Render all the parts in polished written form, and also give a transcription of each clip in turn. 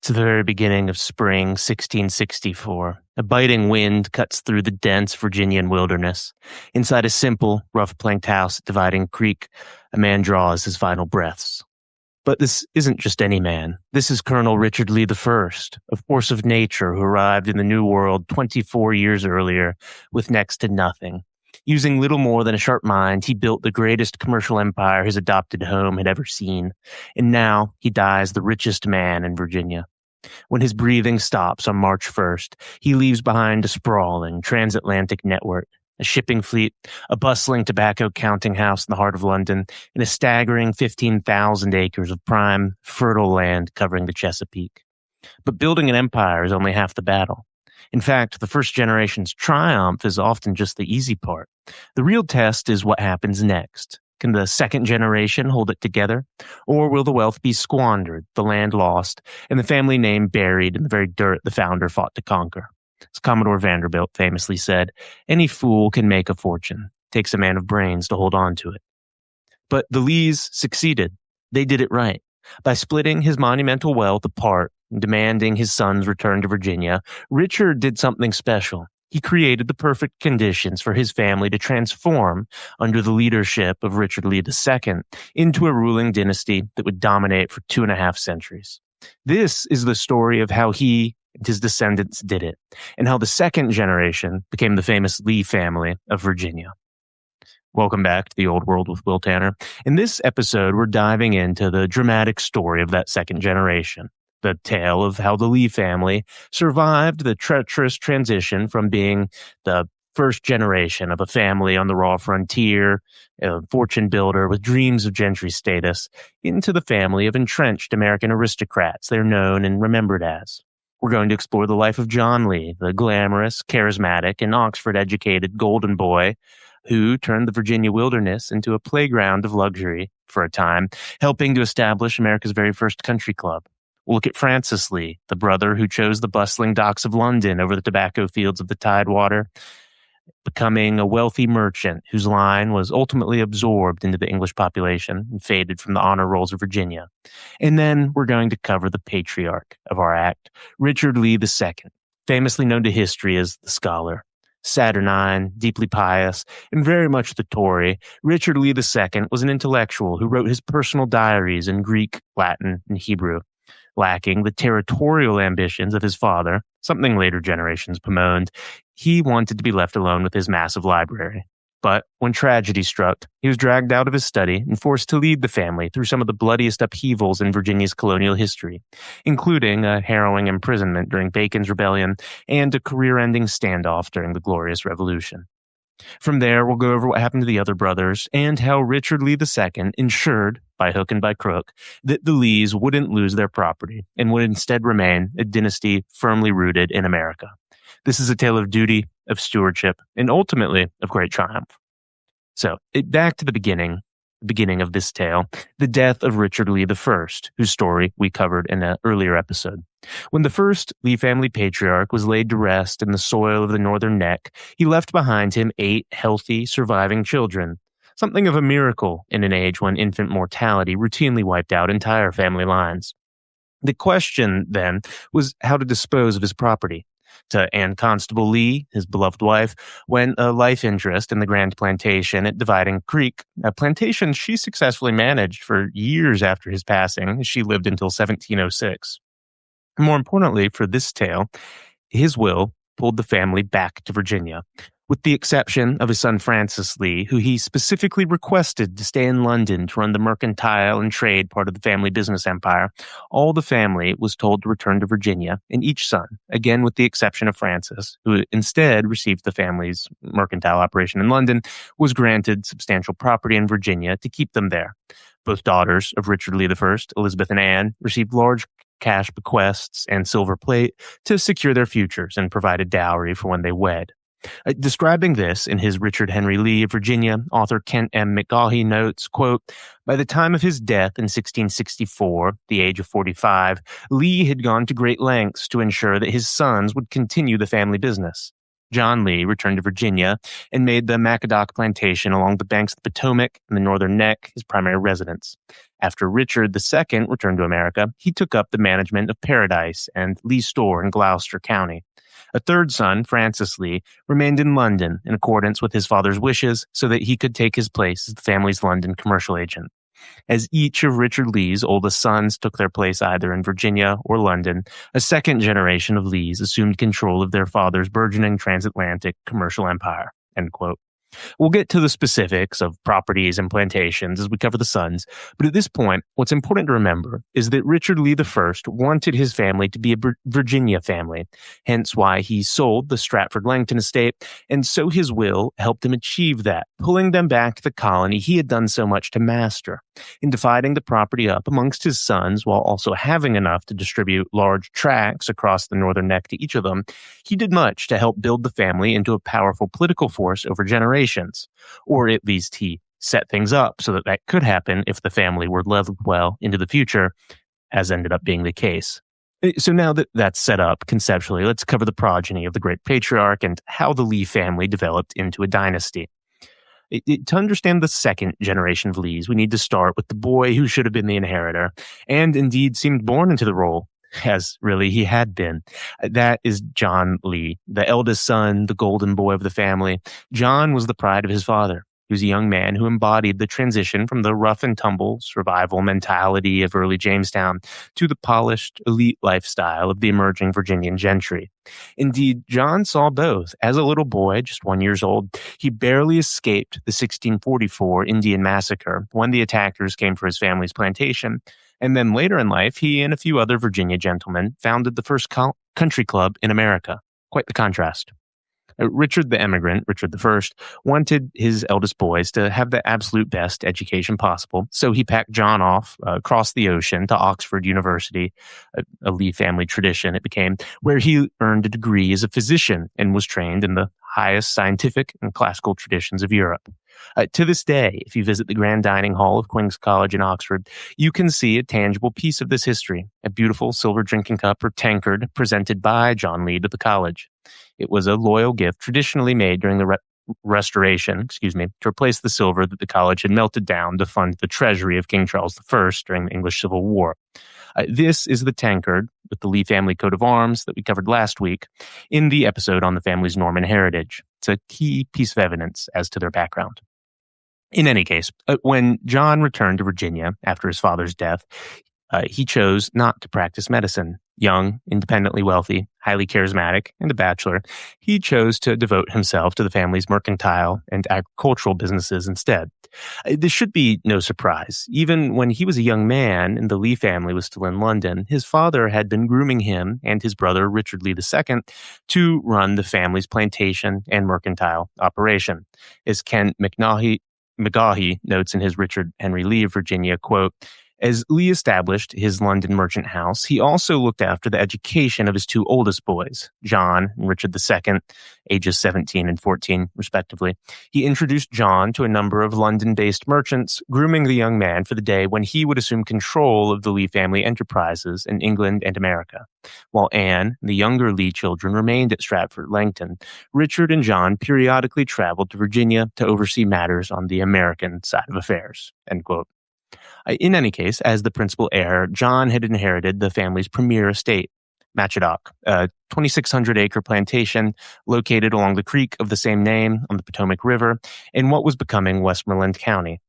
It's the very beginning of spring 1664. A biting wind cuts through the dense Virginian wilderness. Inside a simple, rough-planked house at Dividing Creek, a man draws his final breaths. But this isn't just any man. This is Colonel Richard Lee I, a force of nature who arrived in the New World 24 years earlier with next to nothing. Using little more than a sharp mind, he built the greatest commercial empire his adopted home had ever seen. And now he dies the richest man in Virginia. When his breathing stops on March 1st, he leaves behind a sprawling transatlantic network, a shipping fleet, a bustling tobacco counting house in the heart of London, and a staggering 15,000 acres of prime, fertile land covering the Chesapeake. But building an empire is only half the battle. In fact, the first generation's triumph is often just the easy part. The real test is what happens next. Can the second generation hold it together? Or will the wealth be squandered, the land lost, and the family name buried in the very dirt the founder fought to conquer? As Commodore Vanderbilt famously said, any fool can make a fortune. It takes a man of brains to hold on to it. But the Lees succeeded. They did it right. By splitting his monumental wealth apart and demanding his son's return to Virginia, Richard did something special. He created the perfect conditions for his family to transform under the leadership of Richard Lee II into a ruling dynasty that would dominate for 2.5 centuries. This is the story of how he and his descendants did it, and how the second generation became the famous Lee family of Virginia. Welcome back to the Old World with Will Tanner. In this episode, we're diving into the dramatic story of that second generation. The tale of how the Lee family survived the treacherous transition from being the first generation of a family on the raw frontier, a fortune builder with dreams of gentry status, into the family of entrenched American aristocrats they're known and remembered as. We're going to explore the life of John Lee, the glamorous, charismatic, and Oxford-educated golden boy who turned the Virginia wilderness into a playground of luxury for a time, helping to establish America's very first country club. We'll look at Francis Lee, the brother who chose the bustling docks of London over the tobacco fields of the Tidewater, becoming a wealthy merchant whose line was ultimately absorbed into the English population and faded from the honor rolls of Virginia. And then we're going to cover the patriarch of our act, Richard Lee II, famously known to history as the Scholar. Saturnine, deeply pious, and very much the Tory, Richard Lee II was an intellectual who wrote his personal diaries in Greek, Latin, and Hebrew. Lacking the territorial ambitions of his father, something later generations bemoaned, he wanted to be left alone with his massive library. But when tragedy struck, he was dragged out of his study and forced to lead the family through some of the bloodiest upheavals in Virginia's colonial history, including a harrowing imprisonment during Bacon's Rebellion and a career-ending standoff during the Glorious Revolution. From there, we'll go over what happened to the other brothers and how Richard Lee II ensured, by hook and by crook, that the Lees wouldn't lose their property and would instead remain a dynasty firmly rooted in America. This is a tale of duty, of stewardship, and ultimately of great triumph. So, back to the beginning of this tale, the death of Richard Lee I, whose story we covered in an earlier episode. When the first Lee family patriarch was laid to rest in the soil of the Northern Neck, he left behind him 8 healthy, surviving children, something of a miracle in an age when infant mortality routinely wiped out entire family lines. The question, then, was how to dispose of his property. To Anne Constable Lee, his beloved wife, went a life interest in the Grand Plantation at Dividing Creek, a plantation she successfully managed for years after his passing. She lived until 1706. More importantly for this tale, his will pulled the family back to Virginia, with the exception of his son Francis Lee, who he specifically requested to stay in London to run the mercantile and trade part of the family business empire. All the family was told to return to Virginia, and each son, again with the exception of Francis, who instead received the family's mercantile operation in London, was granted substantial property in Virginia to keep them there. Both daughters of Richard Lee I, Elizabeth and Anne, received large cash bequests and silver plate to secure their futures and provide a dowry for when they wed. Describing this in his Richard Henry Lee of Virginia, author Kent M. McGaughey notes, quote, "By the time of his death in 1664, the age of 45, Lee had gone to great lengths to ensure that his sons would continue the family business. John Lee returned to Virginia and made the Macadoc plantation along the banks of the Potomac and the Northern Neck his primary residence. After Richard II returned to America, he took up the management of Paradise and Lee Store in Gloucester County. A third son, Francis Lee, remained in London in accordance with his father's wishes so that he could take his place as the family's London commercial agent. As each of Richard Lee's oldest sons took their place either in Virginia or London, a second generation of Lees assumed control of their father's burgeoning transatlantic commercial empire. End quote. We'll get to the specifics of properties and plantations as we cover the sons, but at this point, what's important to remember is that Richard Lee I wanted his family to be a Virginia family, hence why he sold the Stratford-Langton estate, and so his will helped him achieve that, pulling them back to the colony he had done so much to master. In dividing the property up amongst his sons while also having enough to distribute large tracts across the Northern Neck to each of them, he did much to help build the family into a powerful political force over generations. Or at least he set things up so that that could happen if the family were led well into the future, as ended up being the case. So now that that's set up conceptually, let's cover the progeny of the great patriarch and how the Lee family developed into a dynasty. To understand the second generation of Lees, we need to start with the boy who should have been the inheritor, and indeed seemed born into the role, as really he had been. That is John Lee, the eldest son, the golden boy of the family. John was the pride of his father. He was a young man who embodied the transition from the rough and tumble survival mentality of early Jamestown to the polished, elite lifestyle of the emerging Virginian gentry. Indeed, John saw both. As a little boy, just 1 year old, he barely escaped the 1644 Indian massacre when the attackers came for his family's plantation. And then later in life, he and a few other Virginia gentlemen founded the first country club in America. Quite the contrast. Richard the Emigrant, Richard I, wanted his eldest boys to have the absolute best education possible, so he packed John off across the ocean to Oxford University, a Lee family tradition it became, where he earned a degree as a physician and was trained in the highest scientific and classical traditions of Europe. To this day, if you visit the Grand Dining Hall of Queen's College in Oxford, you can see a tangible piece of this history, a beautiful silver drinking cup or tankard presented by John Lee to the college. It was a loyal gift traditionally made during the Restoration, to replace the silver that the college had melted down to fund the treasury of King Charles I during the English Civil War. This is the tankard with the Lee family coat of arms that we covered last week in the episode on the family's Norman heritage. It's a key piece of evidence as to their background. In any case, when John returned to Virginia after his father's death, he chose not to practice medicine. Young, independently wealthy, highly charismatic, and a bachelor, he chose to devote himself to the family's mercantile and agricultural businesses instead. This should be no surprise. Even when he was a young man and the Lee family was still in London, his father had been grooming him and his brother, Richard Lee II, to run the family's plantation and mercantile operation. As Ken McGaughy notes in his Richard Henry Lee of Virginia, quote, as Lee established his London merchant house, he also looked after the education of his two oldest boys, John and Richard II, ages 17 and 14, respectively. He introduced John to a number of London-based merchants, grooming the young man for the day when he would assume control of the Lee family enterprises in England and America. While Anne, the younger Lee children, remained at Stratford-Langton, Richard and John periodically traveled to Virginia to oversee matters on the American side of affairs. End quote. In any case, as the principal heir, John had inherited the family's premier estate, Machadoc, a 2,600-acre plantation located along the creek of the same name on the Potomac River in what was becoming Westmoreland County.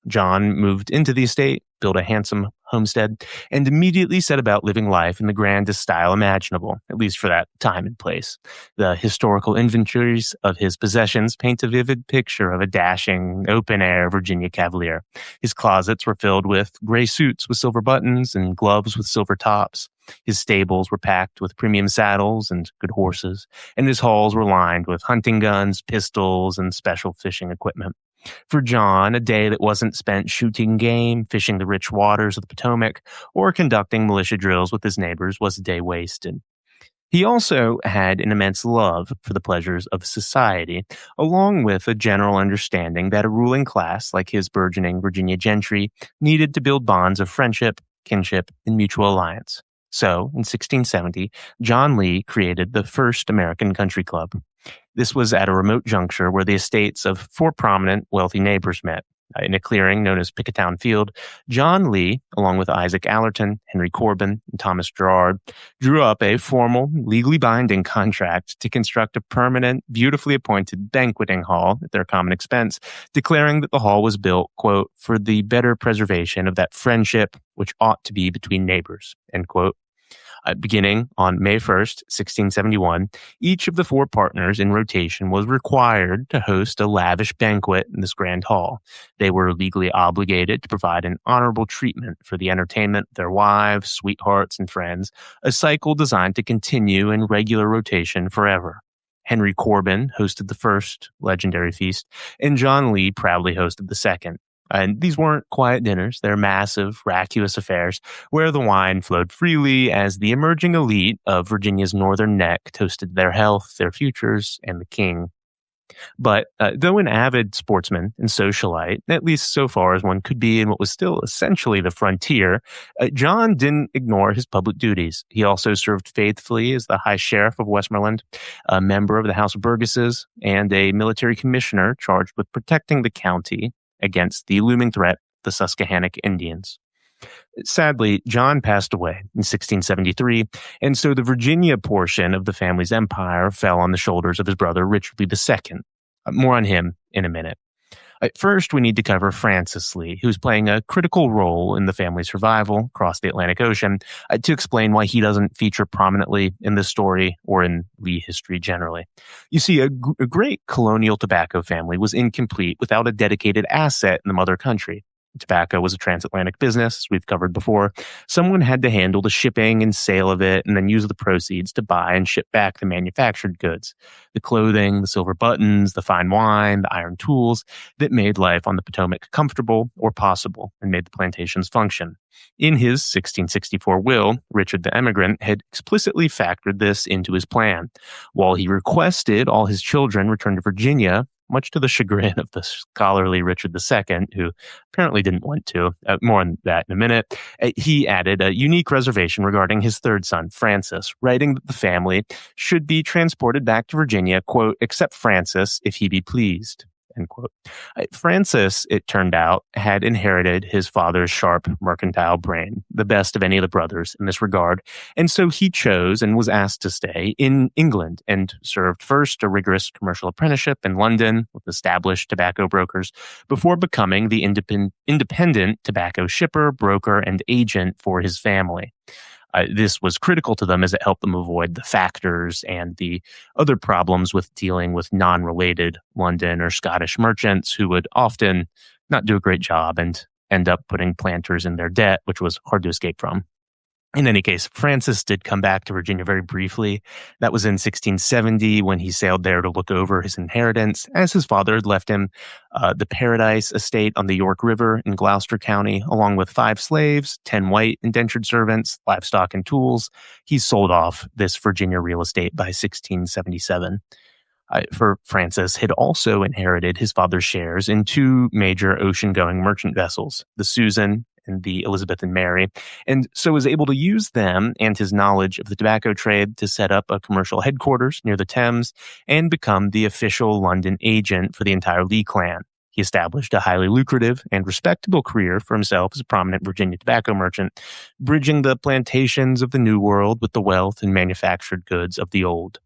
John moved into the estate, built a handsome homestead, and immediately set about living life in the grandest style imaginable, at least for that time and place. The historical inventories of his possessions paint a vivid picture of a dashing, open-air Virginia cavalier. His closets were filled with gray suits with silver buttons and gloves with silver tops. His stables were packed with premium saddles and good horses, and his halls were lined with hunting guns, pistols, and special fishing equipment. For John, a day that wasn't spent shooting game, fishing the rich waters of the Potomac, or conducting militia drills with his neighbors was a day wasted. He also had an immense love for the pleasures of society, along with a general understanding that a ruling class like his burgeoning Virginia gentry needed to build bonds of friendship, kinship, and mutual alliance. So, in 1670, John Lee created the first American country club. This was at a remote juncture where the estates of four prominent, wealthy neighbors met. In a clearing known as Picketown Field, John Lee, along with Isaac Allerton, Henry Corbin, and Thomas Gerard, drew up a formal, legally binding contract to construct a permanent, beautifully appointed banqueting hall at their common expense, declaring that the hall was built, quote, for the better preservation of that friendship which ought to be between neighbors, end quote. Beginning on May 1st, 1671, each of the four partners in rotation was required to host a lavish banquet in this grand hall. They were legally obligated to provide an honorable treatment for the entertainment of their wives, sweethearts, and friends, a cycle designed to continue in regular rotation forever. Henry Corbin hosted the first legendary feast, and John Lee proudly hosted the second. And these weren't quiet dinners. They're massive, vacuous affairs where the wine flowed freely as the emerging elite of Virginia's northern neck toasted their health, their futures, and the king. But though an avid sportsman and socialite, at least so far as one could be in what was still essentially the frontier, John didn't ignore his public duties. He also served faithfully as the High Sheriff of Westmoreland, a member of the House of Burgesses, and a military commissioner charged with protecting the county against the looming threat, the Susquehannock Indians. Sadly, John passed away in 1673, and so the Virginia portion of the family's empire fell on the shoulders of his brother Richard Lee II. More on him in a minute. First, we need to cover Francis Lee, who's playing a critical role in the family's survival across the Atlantic Ocean, to explain why he doesn't feature prominently in this story or in Lee history generally. You see, a great colonial tobacco family was incomplete without a dedicated asset in the mother country. Tobacco was a transatlantic business, as we've covered before. Someone had to handle the shipping and sale of it and then use the proceeds to buy and ship back the manufactured goods, the clothing, the silver buttons, the fine wine, the iron tools that made life on the Potomac comfortable or possible and made the plantations function. In his 1664 will, Richard the Emigrant had explicitly factored this into his plan. While he requested all his children return to Virginia, much to the chagrin of the scholarly Richard II, who apparently didn't want to. More on that in a minute. He added a unique reservation regarding his third son, Francis, writing that the family should be transported back to Virginia, quote, except Francis, if he be pleased, end quote. Francis, it turned out, had inherited his father's sharp mercantile brain, the best of any of the brothers in this regard, and so he chose and was asked to stay in England and served first a rigorous commercial apprenticeship in London with established tobacco brokers before becoming the independent tobacco shipper, broker, and agent for his family. This was critical to them as it helped them avoid the factors and the other problems with dealing with non-related London or Scottish merchants who would often not do a great job and end up putting planters in their debt, which was hard to escape from. In any case, Francis did come back to Virginia very briefly. That was in 1670 when he sailed there to look over his inheritance, as his father had left him the Paradise estate on the York River in Gloucester County, along with 5 slaves, 10 white indentured servants, livestock, and tools. He sold off this Virginia real estate by 1677. For Francis had also inherited his father's shares in 2 major ocean-going merchant vessels, the Susan and the Elizabeth and Mary, and so was able to use them and his knowledge of the tobacco trade to set up a commercial headquarters near the Thames and become the official London agent for the entire Lee clan. He established a highly lucrative and respectable career for himself as a prominent Virginia tobacco merchant, bridging the plantations of the New World with the wealth and manufactured goods of the Old.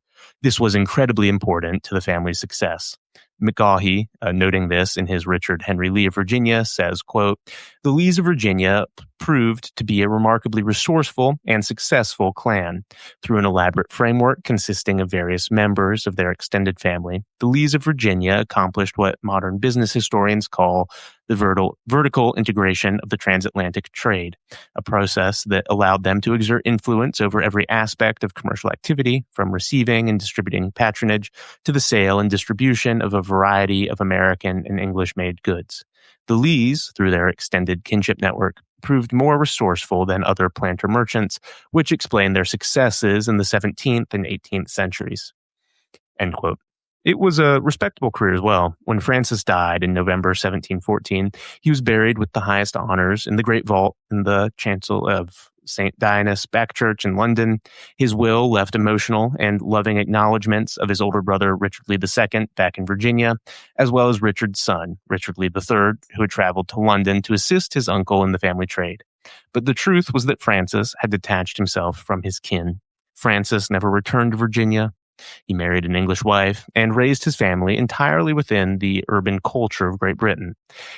This was incredibly important to the family's success. McGaughey, noting this in his Richard Henry Lee of Virginia, says, quote, the Lees of Virginia proved to be a remarkably resourceful and successful clan. Through an elaborate framework consisting of various members of their extended family, the Lees of Virginia accomplished what modern business historians call the vertical integration of the transatlantic trade, a process that allowed them to exert influence over every aspect of commercial activity, from receiving and distributing patronage to the sale and distribution of a variety of American and English-made goods. The Lees, through their extended kinship network, proved more resourceful than other planter merchants, which explained their successes in the 17th and 18th centuries. End quote. It was a respectable career as well. When Francis died in November 1714, he was buried with the highest honors in the Great Vault in the chancel of St. Dinas Back Church in London. His will left emotional and loving acknowledgments of his older brother, Richard Lee II, back in Virginia, as well as Richard's son, Richard Lee III, who had traveled to London to assist his uncle in the family trade. But the truth was that Francis had detached himself from his kin. Francis never returned to Virginia. He married an English wife and raised his family entirely within the urban culture of Great Britain.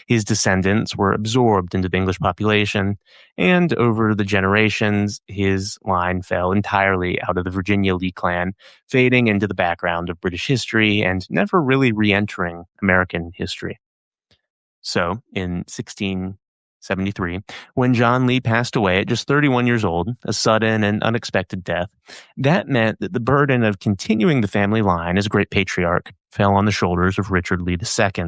His descendants were absorbed into the English population, and over the generations, his line fell entirely out of the Virginia Lee clan, fading into the background of British history and never really re-entering American history. So, in 1673, when John Lee passed away at just 31 years old, a sudden and unexpected death, that meant that the burden of continuing the family line as great patriarch fell on the shoulders of Richard Lee II.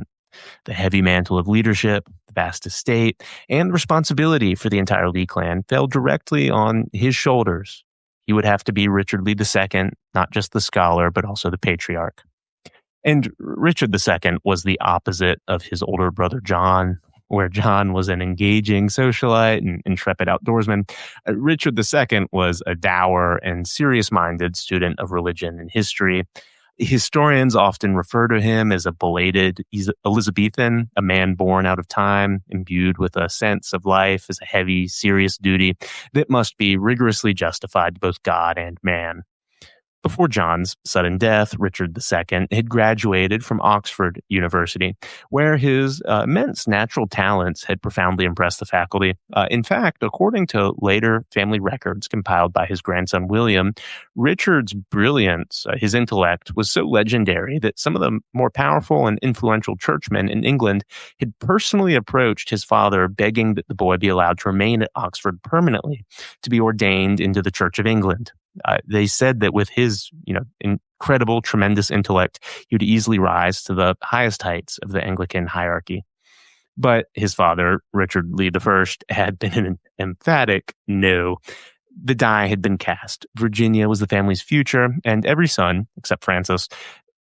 The heavy mantle of leadership, the vast estate, and responsibility for the entire Lee clan fell directly on his shoulders. He would have to be Richard Lee II, not just the scholar, but also the patriarch. And Richard II was the opposite of his older brother John. Where John was an engaging socialite and intrepid outdoorsman, Richard II was a dour and serious-minded student of religion and history. Historians often refer to him as a belated Elizabethan, a man born out of time, imbued with a sense of life as a heavy, serious duty that must be rigorously justified to both God and man. Before John's sudden death, Richard II had graduated from Oxford University, where his immense natural talents had profoundly impressed the faculty. In fact, according to later family records compiled by his grandson William, Richard's brilliance, his intellect, was so legendary that some of the more powerful and influential churchmen in England had personally approached his father, begging that the boy be allowed to remain at Oxford permanently to be ordained into the Church of England. They said that with his, incredible, tremendous intellect, he would easily rise to the highest heights of the Anglican hierarchy. But his father, Richard Lee I, had been an emphatic no. The die had been cast. Virginia was the family's future, and every son, except Francis,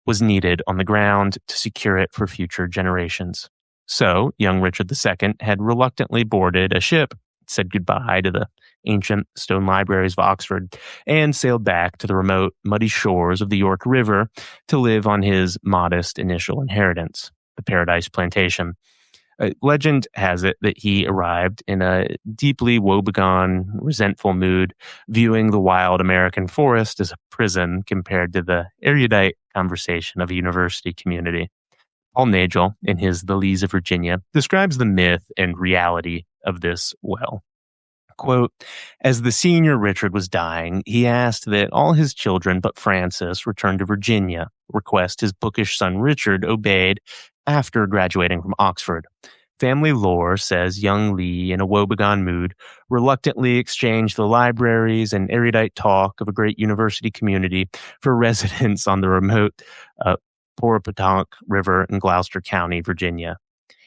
was needed on the ground to secure it for future generations. So, young Richard II had reluctantly boarded a ship, said goodbye to the ancient stone libraries of Oxford, and sailed back to the remote, muddy shores of the York River to live on his modest initial inheritance, the Paradise Plantation. Legend has it that he arrived in a deeply woebegone, resentful mood, viewing the wild American forest as a prison compared to the erudite conversation of a university community. Paul Nagel, in his The Lees of Virginia, describes the myth and reality of this well. Quote, as the senior Richard was dying, he asked that all his children but Francis return to Virginia, request his bookish son Richard obeyed after graduating from Oxford. Family lore says young Lee, in a woebegone mood, reluctantly exchanged the libraries and erudite talk of a great university community for residence on the remote Poropotonk River in Gloucester County, Virginia.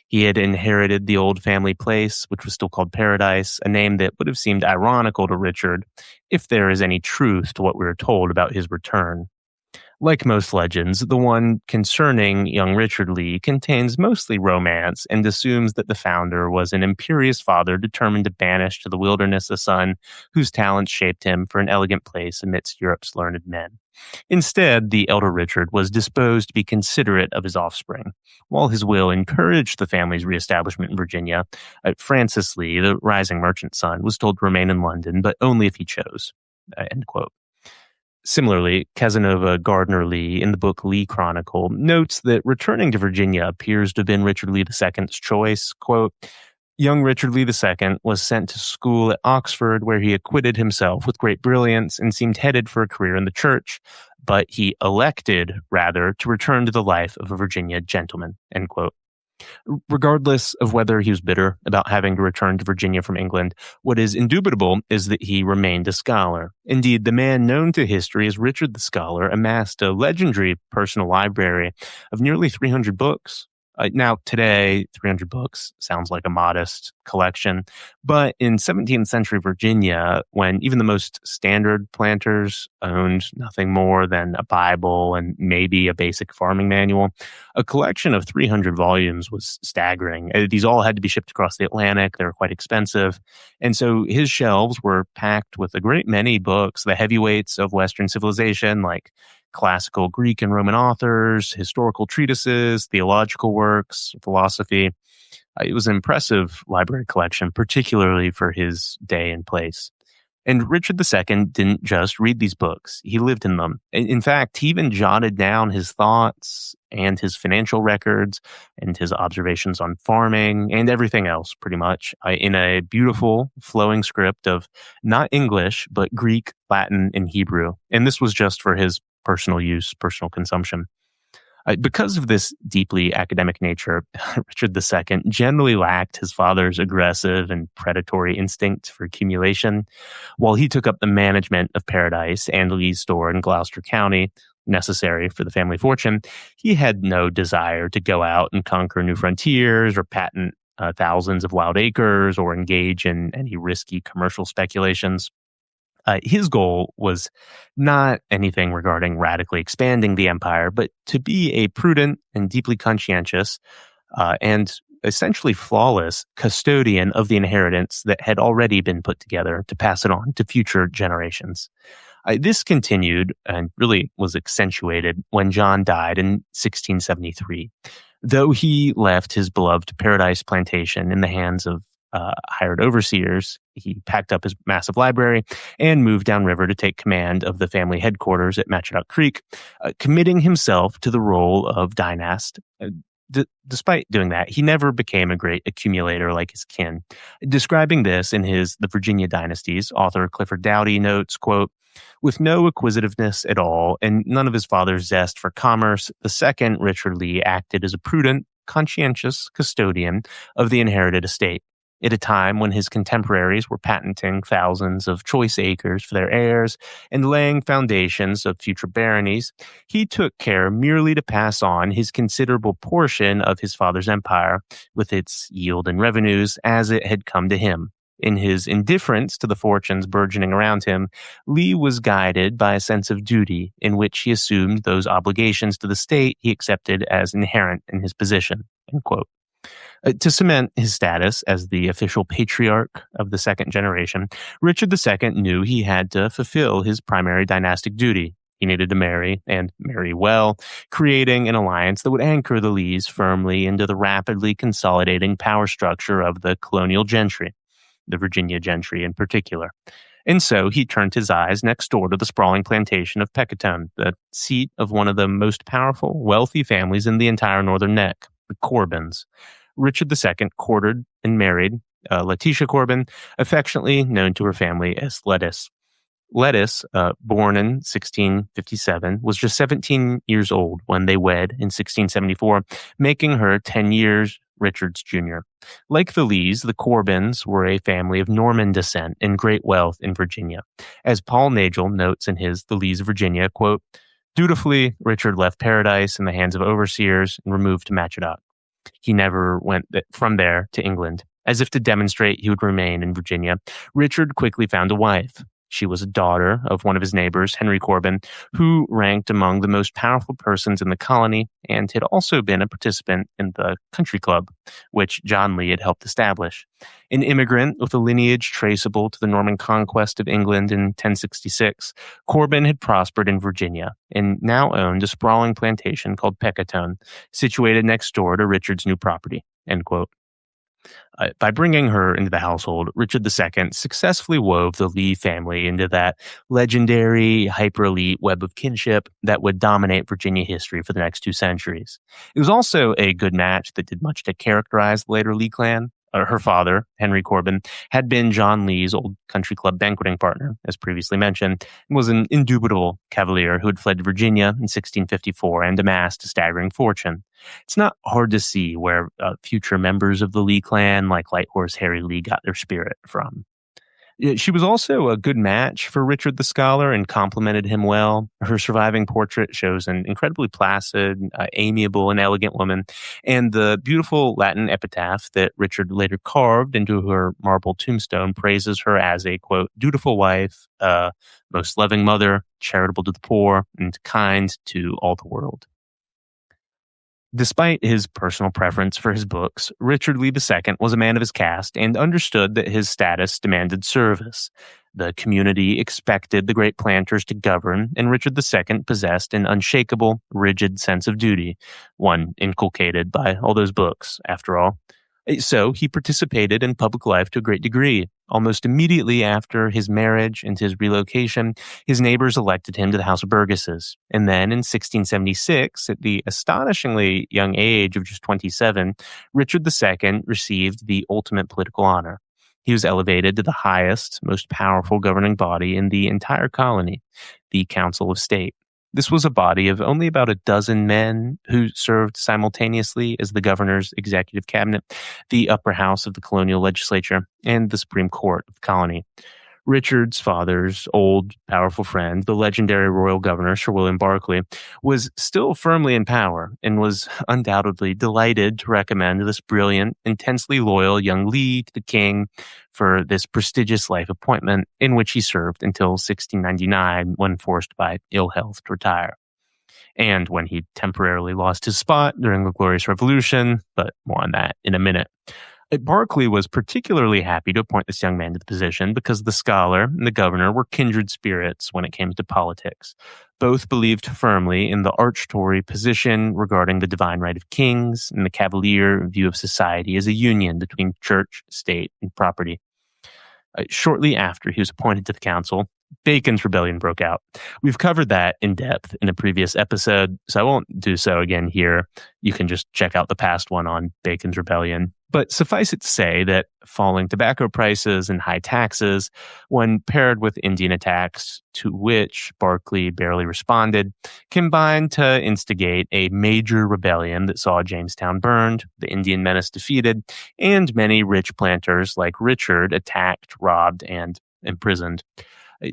He had inherited the old family place, which was still called Paradise, a name that would have seemed ironical to Richard if there is any truth to what we are told about his return. Like most legends, the one concerning young Richard Lee contains mostly romance and assumes that the founder was an imperious father determined to banish to the wilderness a son whose talents shaped him for an elegant place amidst Europe's learned men. Instead, the elder Richard was disposed to be considerate of his offspring. While his will encouraged the family's reestablishment in Virginia, Francis Lee, the rising merchant son, was told to remain in London, but only if he chose. End quote. Similarly, Casanova Gardner Lee, in the book Lee Chronicle, notes that returning to Virginia appears to have been Richard Lee II's choice. Quote, young Richard Lee II was sent to school at Oxford, where he acquitted himself with great brilliance and seemed headed for a career in the church, but he elected, rather, to return to the life of a Virginia gentleman, end quote. Regardless of whether he was bitter about having to return to Virginia from England, what is indubitable is that he remained a scholar. Indeed, the man known to history as Richard the Scholar amassed a legendary personal library of nearly 300 books. Now, today, 300 books sounds like a modest collection, but in 17th century Virginia, when even the most standard planters owned nothing more than a Bible and maybe a basic farming manual, a collection of 300 volumes was staggering. These all had to be shipped across the Atlantic. They were quite expensive. And so his shelves were packed with a great many books, the heavyweights of Western civilization, like classical Greek and Roman authors, historical treatises, theological works, philosophy. It was an impressive library collection, particularly for his day and place. And Richard II didn't just read these books. He lived in them. In fact, he even jotted down his thoughts and his financial records and his observations on farming and everything else, pretty much, in a beautiful flowing script of not English, but Greek, Latin, and Hebrew. And this was just for his personal use, personal consumption. Because of this deeply academic nature, Richard II generally lacked his father's aggressive and predatory instinct for accumulation. While he took up the management of Paradise and Lee's store in Gloucester County, necessary for the family fortune, he had no desire to go out and conquer new frontiers or patent thousands of wild acres or engage in any risky commercial speculations. His goal was not anything regarding radically expanding the empire, but to be a prudent and deeply conscientious and essentially flawless custodian of the inheritance that had already been put together to pass it on to future generations. This continued and really was accentuated when John died in 1673. Though he left his beloved Paradise plantation in the hands of hired overseers, he packed up his massive library and moved downriver to take command of the family headquarters at Matchadock Creek, committing himself to the role of dynast. Despite doing that, he never became a great accumulator like his kin. Describing this in his The Virginia Dynasties, author Clifford Doughty notes, quote, "With no acquisitiveness at all and none of his father's zest for commerce, the second Richard Lee acted as a prudent, conscientious custodian of the inherited estate. At a time when his contemporaries were patenting thousands of choice acres for their heirs and laying foundations of future baronies, he took care merely to pass on his considerable portion of his father's empire, with its yield and revenues, as it had come to him. In his indifference to the fortunes burgeoning around him, Lee was guided by a sense of duty in which he assumed those obligations to the state he accepted as inherent in his position." End quote. To cement his status as the official patriarch of the second generation, Richard II knew he had to fulfill his primary dynastic duty. He needed to marry, and marry well, creating an alliance that would anchor the Lees firmly into the rapidly consolidating power structure of the colonial gentry, the Virginia gentry in particular. And so he turned his eyes next door to the sprawling plantation of Pecatone, the seat of one of the most powerful, wealthy families in the entire northern neck, the Corbins. Richard II courted and married Letitia Corbin, affectionately known to her family as Lettuce. Lettuce, born in 1657, was just 17 years old when they wed in 1674, making her 10 years Richard's junior. Like the Lees, the Corbins were a family of Norman descent and great wealth in Virginia. As Paul Nagel notes in his The Lees of Virginia, quote, "Dutifully, Richard left Paradise in the hands of overseers and removed to Matchadock. He never went from there to England. As if to demonstrate he would remain in Virginia, Richard quickly found a wife. She was a daughter of one of his neighbors, Henry Corbin, who ranked among the most powerful persons in the colony and had also been a participant in the Country Club, which John Lee had helped establish. An immigrant with a lineage traceable to the Norman conquest of England in 1066, Corbin had prospered in Virginia and now owned a sprawling plantation called Pecatone, situated next door to Richard's new property." End quote. By bringing her into the household, Richard II successfully wove the Lee family into that legendary, hyper-elite web of kinship that would dominate Virginia history for the next 2 centuries. It was also a good match that did much to characterize the later Lee clan. Her father, Henry Corbin, had been John Lee's old country club banqueting partner, as previously mentioned, and was an indubitable cavalier who had fled to Virginia in 1654 and amassed a staggering fortune. It's not hard to see where future members of the Lee clan, like Light Horse Harry Lee, got their spirit from. She was also a good match for Richard the Scholar and complimented him well. Her surviving portrait shows an incredibly placid, amiable, and elegant woman, and the beautiful Latin epitaph that Richard later carved into her marble tombstone praises her as a, quote, dutiful wife, most loving mother, charitable to the poor, and kind to all the world. Despite his personal preference for his books, Richard Lee II was a man of his caste and understood that his status demanded service. The community expected the great planters to govern, and Richard II possessed an unshakable, rigid sense of duty, one inculcated by all those books, after all. So he participated in public life to a great degree. Almost immediately after his marriage and his relocation, his neighbors elected him to the House of Burgesses. And then in 1676, at the astonishingly young age of just 27, Richard II received the ultimate political honor. He was elevated to the highest, most powerful governing body in the entire colony, the Council of State. This was a body of only about a dozen men who served simultaneously as the governor's executive cabinet, the upper house of the colonial legislature, and the Supreme Court of the colony. Richard's father's old, powerful friend, the legendary royal governor, Sir William Berkeley, was still firmly in power and was undoubtedly delighted to recommend this brilliant, intensely loyal young Lee to the king for this prestigious life appointment, in which he served until 1699 when forced by ill health to retire. And when he temporarily lost his spot during the Glorious Revolution, but more on that in a minute. Berkeley was particularly happy to appoint this young man to the position because the scholar and the governor were kindred spirits when it came to politics. Both believed firmly in the arch-Tory position regarding the divine right of kings and the cavalier view of society as a union between church, state, and property. Shortly after he was appointed to the council, Bacon's Rebellion broke out. We've covered that in depth in a previous episode, so I won't do so again here. You can just check out the past one on Bacon's Rebellion. But suffice it to say that falling tobacco prices and high taxes, when paired with Indian attacks to which Berkeley barely responded, combined to instigate a major rebellion that saw Jamestown burned, the Indian menace defeated, and many rich planters like Richard attacked, robbed, and imprisoned.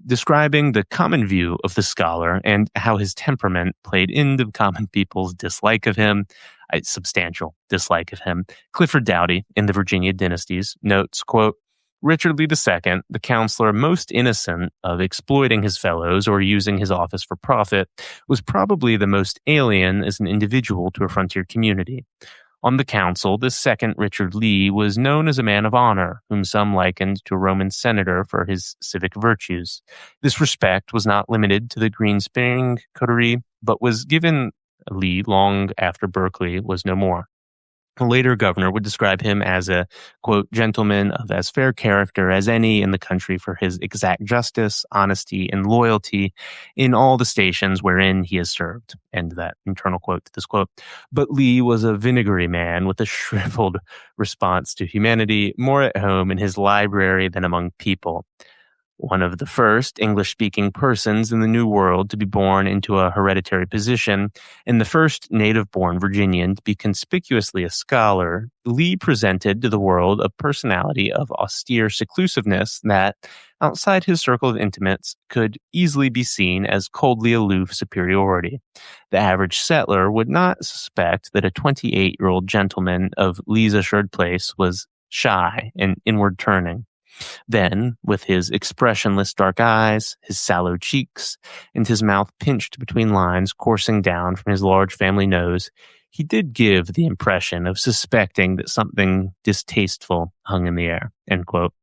Describing the common view of the scholar and how his temperament played into the common people's dislike of him, a substantial dislike of him, Clifford Doughty in the Virginia Dynasties notes, quote, Richard Lee II, the counselor most innocent of exploiting his fellows or using his office for profit, was probably the most alien as an individual to a frontier community. On the council, this second Richard Lee was known as a man of honor, whom some likened to a Roman senator for his civic virtues. This respect was not limited to the Green Spring coterie, but was given Lee long after Berkeley was no more. A later governor would describe him as a, quote, gentleman of as fair character as any in the country for his exact justice, honesty, and loyalty in all the stations wherein he has served. End that internal quote to this quote. But Lee was a vinegary man with a shriveled response to humanity, more at home in his library than among people. One of the first English-speaking persons in the New World to be born into a hereditary position, and the first native-born Virginian to be conspicuously a scholar, Lee presented to the world a personality of austere seclusiveness that, outside his circle of intimates, could easily be seen as coldly aloof superiority. The average settler would not suspect that a 28-year-old gentleman of Lee's assured place was shy and inward-turning. Then, with his expressionless dark eyes, his sallow cheeks, and his mouth pinched between lines coursing down from his large family nose, he did give the impression of suspecting that something distasteful hung in the air, end quote.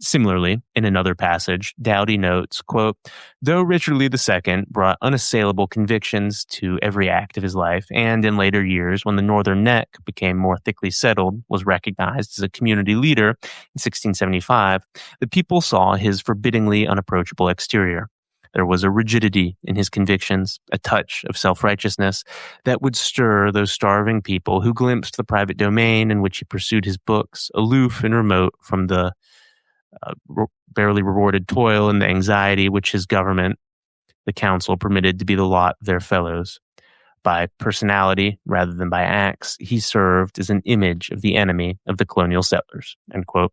Similarly, in another passage, Doughty notes, quote, though Richard Lee II brought unassailable convictions to every act of his life, and in later years, when the Northern Neck became more thickly settled, was recognized as a community leader in 1675, the people saw his forbiddingly unapproachable exterior. There was a rigidity in his convictions, a touch of self-righteousness that would stir those starving people who glimpsed the private domain in which he pursued his books, aloof and remote from the barely rewarded toil and the anxiety which his government, the council, permitted to be the lot of their fellows. By personality, rather than by acts, he served as an image of the enemy of the colonial settlers, end quote.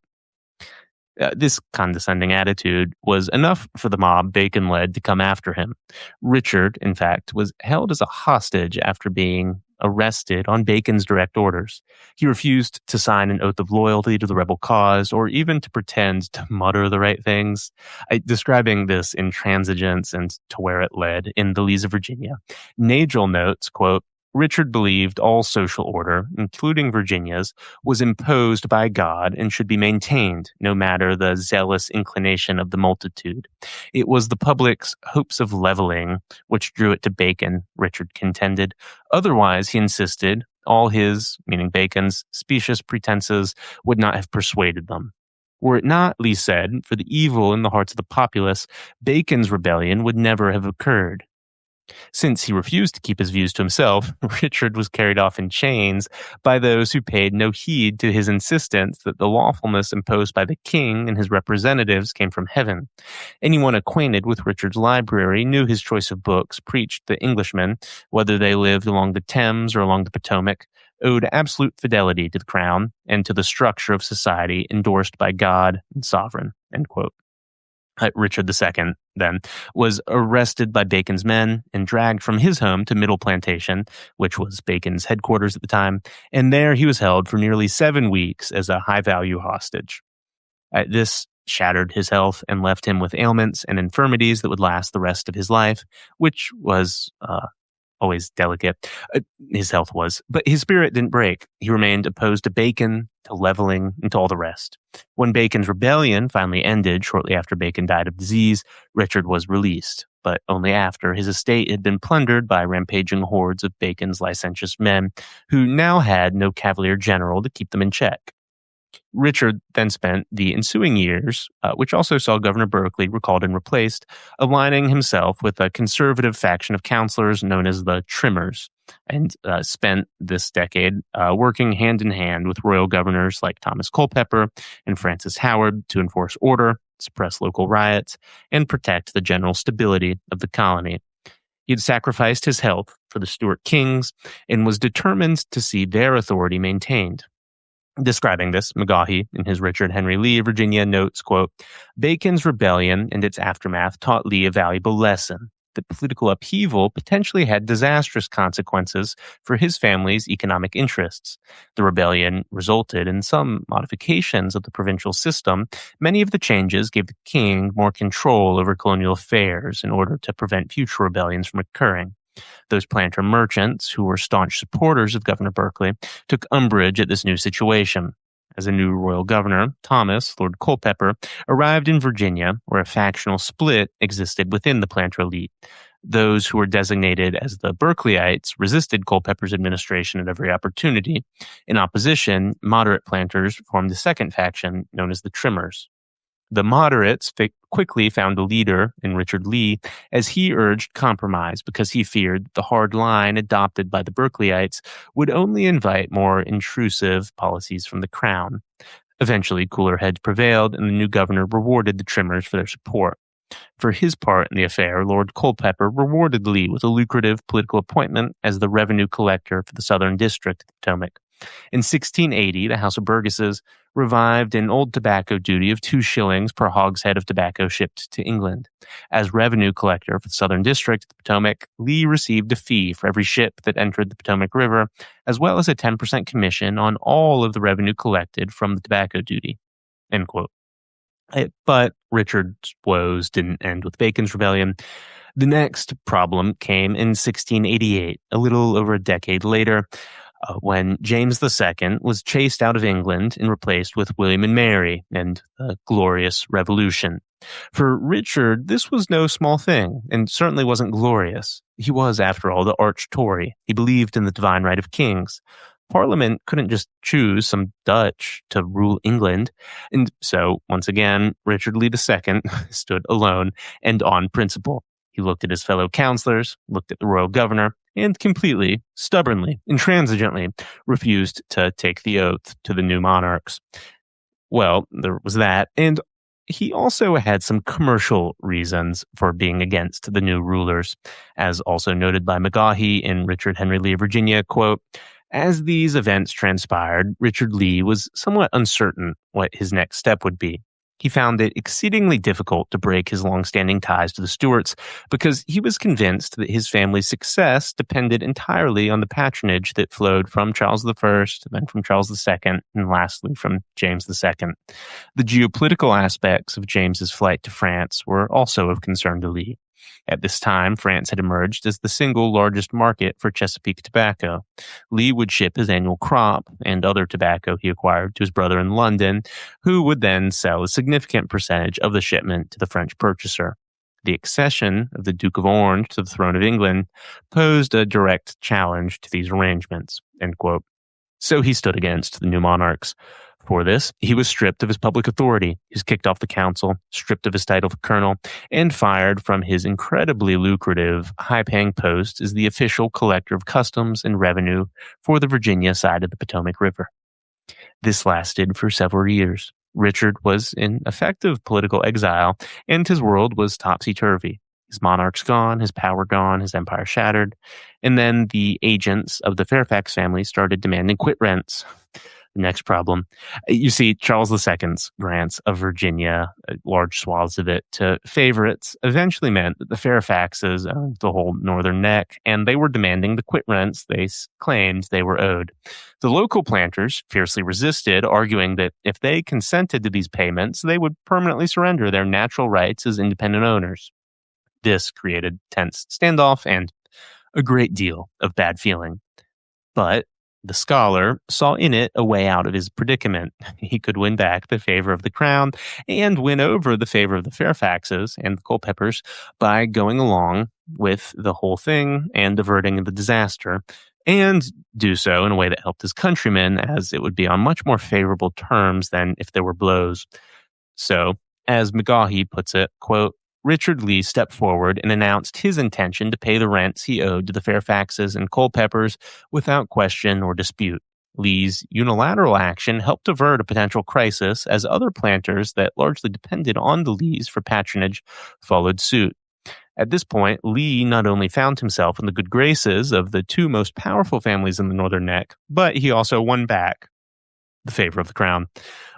This condescending attitude was enough for the mob Bacon led to come after him. Richard, in fact, was held as a hostage after being arrested on Bacon's direct orders. He refused to sign an oath of loyalty to the rebel cause or even to pretend to mutter the right things. Describing this intransigence and to where it led in the Lees of Virginia, Nagel notes, quote, Richard believed all social order, including Virginia's, was imposed by God and should be maintained, no matter the zealous inclination of the multitude. It was the public's hopes of leveling which drew it to Bacon, Richard contended. Otherwise, he insisted, all his, meaning Bacon's, specious pretenses would not have persuaded them. Were it not, Lee said, for the evil in the hearts of the populace, Bacon's rebellion would never have occurred. Since he refused to keep his views to himself, Richard was carried off in chains by those who paid no heed to his insistence that the lawfulness imposed by the king and his representatives came from heaven. Anyone acquainted with Richard's library knew his choice of books preached that Englishmen, whether they lived along the Thames or along the Potomac, owed absolute fidelity to the crown and to the structure of society endorsed by God and sovereign. End quote. Richard II, then, was arrested by Bacon's men and dragged from his home to Middle Plantation, which was Bacon's headquarters at the time, and there he was held for nearly 7 weeks as a high-value hostage. This shattered his health and left him with ailments and infirmities that would last the rest of his life, which was always delicate. His health was, but his spirit didn't break. He remained opposed to Bacon, to leveling, and to all the rest. When Bacon's rebellion finally ended shortly after Bacon died of disease, Richard was released, but only after his estate had been plundered by rampaging hordes of Bacon's licentious men, who now had no cavalier general to keep them in check. Richard then spent the ensuing years, which also saw Governor Berkeley recalled and replaced, aligning himself with a conservative faction of counselors known as the Trimmers, and spent this decade working hand in hand with royal governors like Thomas Culpeper and Francis Howard to enforce order, suppress local riots, and protect the general stability of the colony. He had sacrificed his health for the Stuart kings and was determined to see their authority maintained. Describing this, McGaughey, in his Richard Henry Lee of Virginia, notes, quote, Bacon's rebellion and its aftermath taught Lee a valuable lesson. That political upheaval potentially had disastrous consequences for his family's economic interests. The rebellion resulted in some modifications of the provincial system. Many of the changes gave the king more control over colonial affairs in order to prevent future rebellions from occurring. Those planter merchants, who were staunch supporters of Governor Berkeley, took umbrage at this new situation. As a new royal governor, Thomas, Lord Culpeper, arrived in Virginia, where a factional split existed within the planter elite. Those who were designated as the Berkeleyites resisted Culpeper's administration at every opportunity. In opposition, moderate planters formed the second faction, known as the Trimmers. The moderates quickly found a leader in Richard Lee, as he urged compromise because he feared the hard line adopted by the Berkeleyites would only invite more intrusive policies from the crown. Eventually, cooler heads prevailed, and the new governor rewarded the Trimmers for their support. For his part in the affair, Lord Culpeper rewarded Lee with a lucrative political appointment as the revenue collector for the Southern District of the Potomac. In 1680, the House of Burgesses revived an old tobacco duty of 2 shillings per hogshead of tobacco shipped to England. As revenue collector for the Southern District of the Potomac, Lee received a fee for every ship that entered the Potomac River, as well as a 10% commission on all of the revenue collected from the tobacco duty. End quote. But Richard's woes didn't end with Bacon's rebellion. The next problem came in 1688, a little over a decade later, when James II was chased out of England and replaced with William and Mary and the Glorious Revolution. For Richard, this was no small thing, and certainly wasn't glorious. He was, after all, the arch Tory. He believed in the divine right of kings. Parliament couldn't just choose some Dutch to rule England. And so, once again, Richard Lee II stood alone and on principle. He looked at his fellow counselors, looked at the royal governor, and completely, stubbornly, intransigently refused to take the oath to the new monarchs. Well, there was that, and he also had some commercial reasons for being against the new rulers. As also noted by McGaughey in Richard Henry Lee of Virginia, quote, as these events transpired, Richard Lee was somewhat uncertain what his next step would be. He found it exceedingly difficult to break his long-standing ties to the Stuarts because he was convinced that his family's success depended entirely on the patronage that flowed from Charles I, then from Charles II, and lastly from James II. The geopolitical aspects of James's flight to France were also of concern to Lee. At this time, France had emerged as the single largest market for Chesapeake tobacco. Lee would ship his annual crop and other tobacco he acquired to his brother in London, who would then sell a significant percentage of the shipment to the French purchaser. The accession of the Duke of Orange to the throne of England posed a direct challenge to these arrangements. End quote. So he stood against the new monarchs. For this, he was stripped of his public authority. He was kicked off the council, stripped of his title of colonel, and fired from his incredibly lucrative, high-paying post as the official collector of customs and revenue for the Virginia side of the Potomac River. This lasted for several years. Richard was in effective political exile, and his world was topsy-turvy. His monarchs gone, his power gone, his empire shattered. And then the agents of the Fairfax family started demanding quit rents. Next problem. You see, Charles II's grants of Virginia, large swaths of it, to favorites eventually meant that the Fairfaxes owned the whole northern neck, and they were demanding the quit rents they claimed they were owed. The local planters fiercely resisted, arguing that if they consented to these payments, they would permanently surrender their natural rights as independent owners. This created tense standoff and a great deal of bad feeling. But the scholar saw in it a way out of his predicament. He could win back the favor of the crown and win over the favor of the Fairfaxes and the Culpepers by going along with the whole thing and averting the disaster, and do so in a way that helped his countrymen, as it would be on much more favorable terms than if there were blows. So, as McGaughey puts it, quote, Richard Lee stepped forward and announced his intention to pay the rents he owed to the Fairfaxes and Culpepers without question or dispute. Lee's unilateral action helped avert a potential crisis as other planters that largely depended on the Lees for patronage followed suit. At this point, Lee not only found himself in the good graces of the two most powerful families in the Northern Neck, but he also won back the favor of the crown.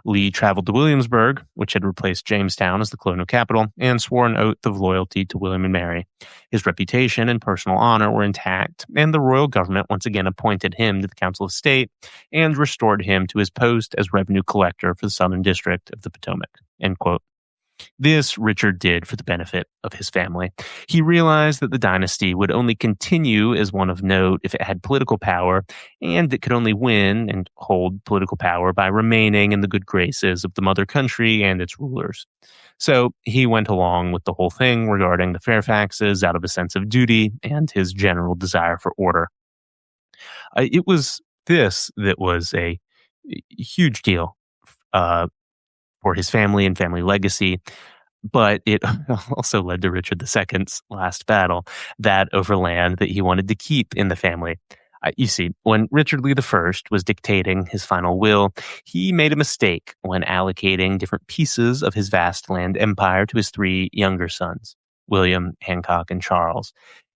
Lee traveled to Williamsburg, which had replaced Jamestown as the colonial capital, and swore an oath of loyalty to William and Mary. His reputation and personal honor were intact, and the royal government once again appointed him to the Council of State and restored him to his post as revenue collector for the Southern District of the Potomac. End quote. This Richard did for the benefit of his family. He realized that the dynasty would only continue as one of note if it had political power, and it could only win and hold political power by remaining in the good graces of the mother country and its rulers. So he went along with the whole thing regarding the Fairfaxes out of a sense of duty and his general desire for order. It was this that was a huge deal for his family and family legacy, but it also led to Richard II's last battle, that over land that he wanted to keep in the family. You see, when Richard Lee I was dictating his final will, he made a mistake when allocating different pieces of his vast land empire to his three younger sons, William, Hancock, and Charles.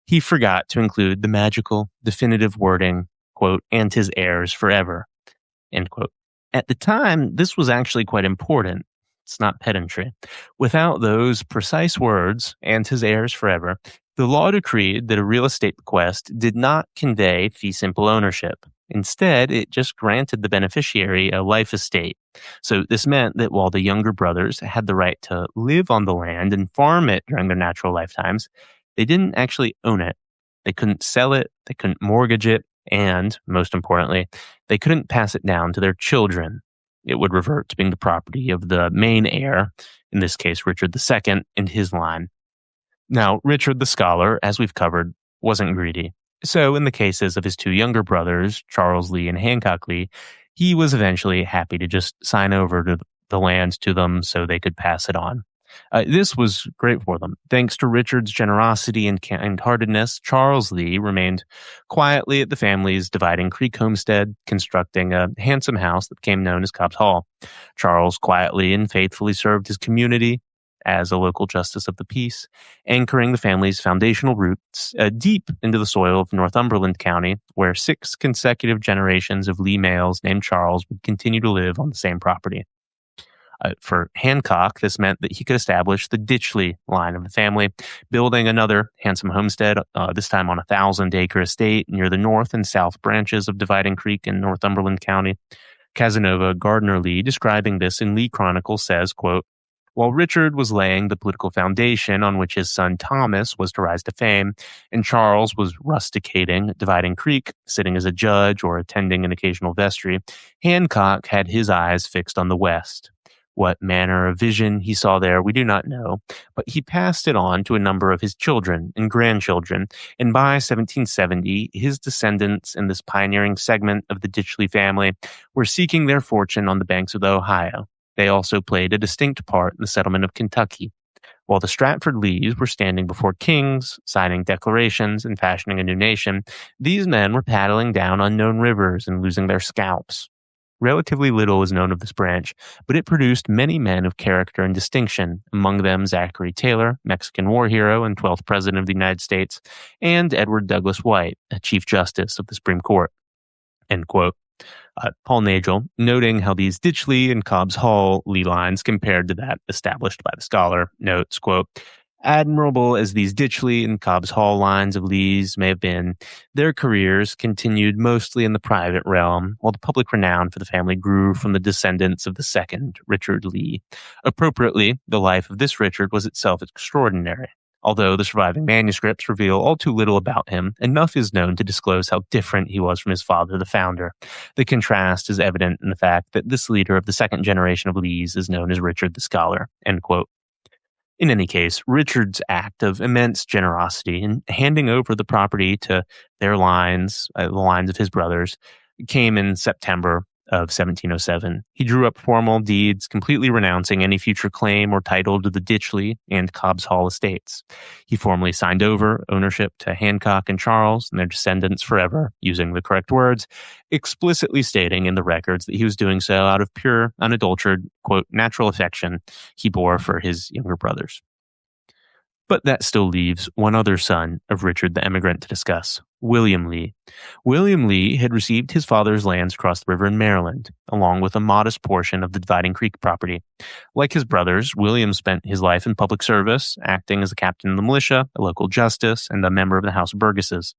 He forgot to include the magical, definitive wording, quote, and his heirs forever, end quote. At the time, this was actually quite important. It's not pedantry. Without those precise words, and his heirs forever, the law decreed that a real estate bequest did not convey fee simple ownership. Instead, it just granted the beneficiary a life estate. So this meant that while the younger brothers had the right to live on the land and farm it during their natural lifetimes, they didn't actually own it. They couldn't sell it, they couldn't mortgage it, and, most importantly, they couldn't pass it down to their children. It would revert to being the property of the main heir, in this case Richard II, and his line. Now, Richard the Scholar, as we've covered, wasn't greedy. So in the cases of his two younger brothers, Charles Lee and Hancock Lee, he was eventually happy to just sign over to the land to them so they could pass it on. This was great for them. Thanks to Richard's generosity and kind-heartedness, Charles Lee remained quietly at the family's Dividing Creek homestead, constructing a handsome house that became known as Cobb's Hall. Charles quietly and faithfully served his community as a local justice of the peace, anchoring the family's foundational roots deep into the soil of Northumberland County, where 6 consecutive generations of Lee males named Charles would continue to live on the same property. For Hancock, this meant that he could establish the Ditchley line of the family, building another handsome homestead, this time on a 1,000-acre estate near the north and south branches of Dividing Creek in Northumberland County. Casanova Gardner Lee, describing this in Lee Chronicle, says, quote, "While Richard was laying the political foundation on which his son Thomas was to rise to fame, and Charles was rusticating at Dividing Creek, sitting as a judge or attending an occasional vestry, Hancock had his eyes fixed on the West. What manner of vision he saw there we do not know, but he passed it on to a number of his children and grandchildren, and by 1770 his descendants in this pioneering segment of the Ditchley family were seeking their fortune on the banks of the Ohio. They also played a distinct part in the settlement of Kentucky. While the Stratford Lees were standing before kings, signing declarations and fashioning a new nation, these men were paddling down unknown rivers and losing their scalps. Relatively little is known of this branch, but it produced many men of character and distinction, among them Zachary Taylor, Mexican war hero and 12th President of the United States, and Edward Douglas White, a Chief Justice of the Supreme Court." End quote. Paul Nagel, noting how these Ditchley and Cobb's Hall Lee lines compared to that established by the scholar, notes, quote, "Admirable as these Ditchley and Cobb's Hall lines of Lees may have been, their careers continued mostly in the private realm, while the public renown for the family grew from the descendants of the second Richard Lee. Appropriately, the life of this Richard was itself extraordinary. Although the surviving manuscripts reveal all too little about him, enough is known to disclose how different he was from his father, the founder. The contrast is evident in the fact that this leader of the second generation of Lees is known as Richard the Scholar." End quote. In any case, Richard's act of immense generosity in handing over the property to their lines, the lines of his brothers, came in September of 1707. He drew up formal deeds completely renouncing any future claim or title to the Ditchley and Cobb's Hall estates. He formally signed over ownership to Hancock and Charles and their descendants forever, using the correct words, explicitly stating in the records that he was doing so out of pure, unadulterated, quote, natural affection he bore for his younger brothers. But that still leaves one other son of Richard the Emigrant to discuss, William Lee. William Lee had received his father's lands across the river in Maryland, along with a modest portion of the Dividing Creek property. Like his brothers, William spent his life in public service, acting as a captain of the militia, a local justice, and a member of the House of Burgesses.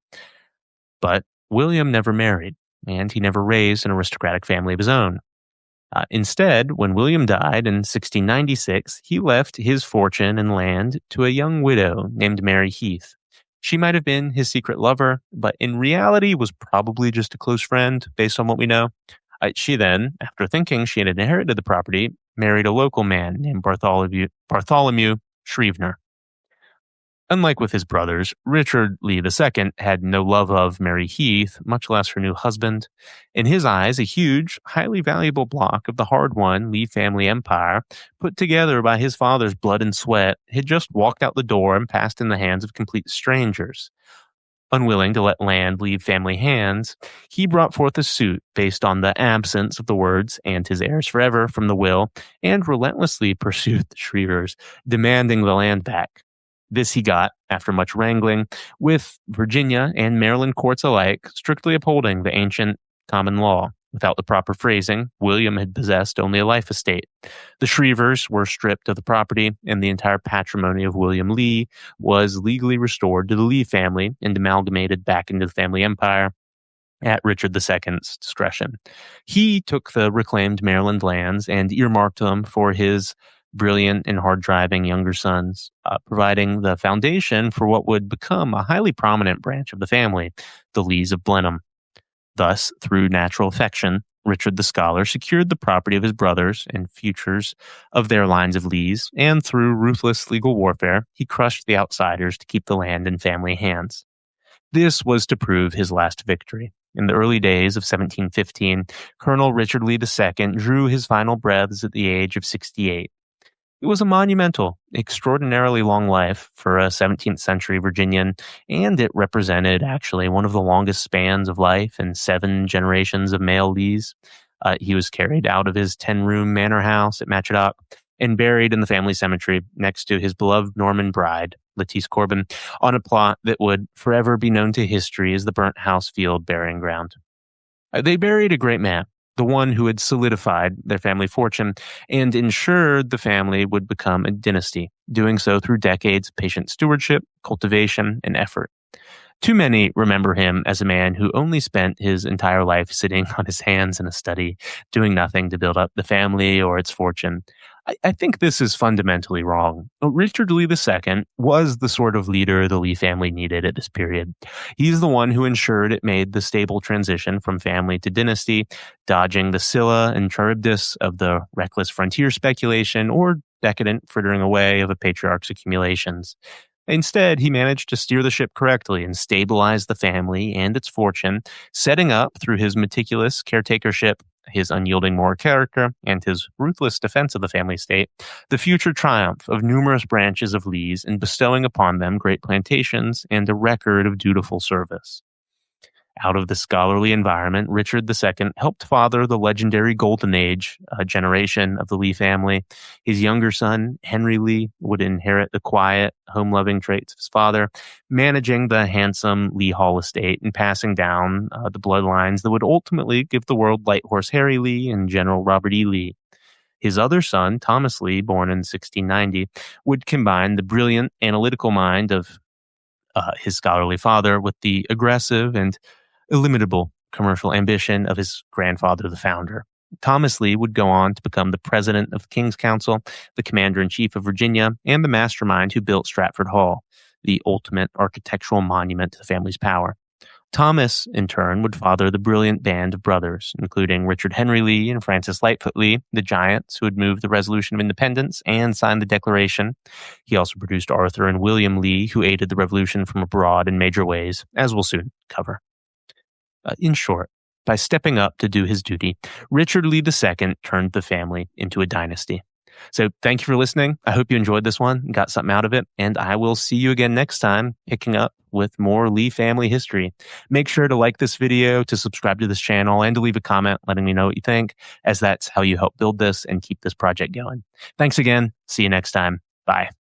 But William never married, and he never raised an aristocratic family of his own. Instead, when William died in 1696, he left his fortune and land to a young widow named Mary Heath. She might have been his secret lover, but in reality was probably just a close friend, based on what we know. She then, after thinking she had inherited the property, married a local man named Bartholomew Shrievener. Unlike with his brothers, Richard Lee II had no love of Mary Heath, much less her new husband. In his eyes, a huge, highly valuable block of the hard-won Lee family empire, put together by his father's blood and sweat, had just walked out the door and passed in the hands of complete strangers. Unwilling to let land leave family hands, he brought forth a suit based on the absence of the words "and his heirs forever" from the will, and relentlessly pursued the Shrievers, demanding the land back. This he got after much wrangling, with Virginia and Maryland courts alike strictly upholding the ancient common law. Without the proper phrasing, William had possessed only a life estate. The Shrievers were stripped of the property, and the entire patrimony of William Lee was legally restored to the Lee family and amalgamated back into the family empire at Richard II's discretion. He took the reclaimed Maryland lands and earmarked them for his brilliant and hard-driving younger sons, providing the foundation for what would become a highly prominent branch of the family, the Lees of Blenheim. Thus, through natural affection, Richard the Scholar secured the property of his brothers and futures of their lines of Lees, and through ruthless legal warfare, he crushed the outsiders to keep the land in family hands. This was to prove his last victory. In the early days of 1715, Colonel Richard Lee II drew his final breaths at the age of 68. It was a monumental, extraordinarily long life for a 17th century Virginian, and it represented actually one of the longest spans of life in 7 generations of male Lees. He was carried out of his 10-room manor house at Matchadock and buried in the family cemetery next to his beloved Norman bride, Lettice Corbin, on a plot that would forever be known to history as the Burnt House Field burying ground. They buried a great man, the one who had solidified their family fortune and ensured the family would become a dynasty, doing so through decades of patient stewardship, cultivation, and effort. Too many remember him as a man who only spent his entire life sitting on his hands in a study, doing nothing to build up the family or its fortune. I think this is fundamentally wrong. Richard Lee II was the sort of leader the Lee family needed at this period. He's the one who ensured it made the stable transition from family to dynasty, dodging the Scylla and Charybdis of the reckless frontier speculation or decadent frittering away of a patriarch's accumulations. Instead, he managed to steer the ship correctly and stabilize the family and its fortune, setting up through his meticulous caretakership, his unyielding moral character, and his ruthless defense of the family estate, the future triumph of numerous branches of Lees and bestowing upon them great plantations and a record of dutiful service. Out of the scholarly environment, Richard II helped father the legendary Golden Age, a generation of the Lee family. His younger son, Henry Lee, would inherit the quiet, home-loving traits of his father, managing the handsome Lee Hall estate and passing down the bloodlines that would ultimately give the world Light Horse Harry Lee and General Robert E. Lee. His other son, Thomas Lee, born in 1690, would combine the brilliant analytical mind of his scholarly father with the aggressive and illimitable commercial ambition of his grandfather, the founder. Thomas Lee would go on to become the president of the King's Council, the commander-in-chief of Virginia, and the mastermind who built Stratford Hall, the ultimate architectural monument to the family's power. Thomas, in turn, would father the brilliant band of brothers, including Richard Henry Lee and Francis Lightfoot Lee, the giants who had moved the Resolution of Independence and signed the Declaration. He also produced Arthur and William Lee, who aided the Revolution from abroad in major ways, as we'll soon cover. In short, by stepping up to do his duty, Richard Lee II turned the family into a dynasty. So thank you for listening. I hope you enjoyed this one and got something out of it. And I will see you again next time, picking up with more Lee family history. Make sure to like this video, to subscribe to this channel, and to leave a comment letting me know what you think, as that's how you help build this and keep this project going. Thanks again. See you next time. Bye.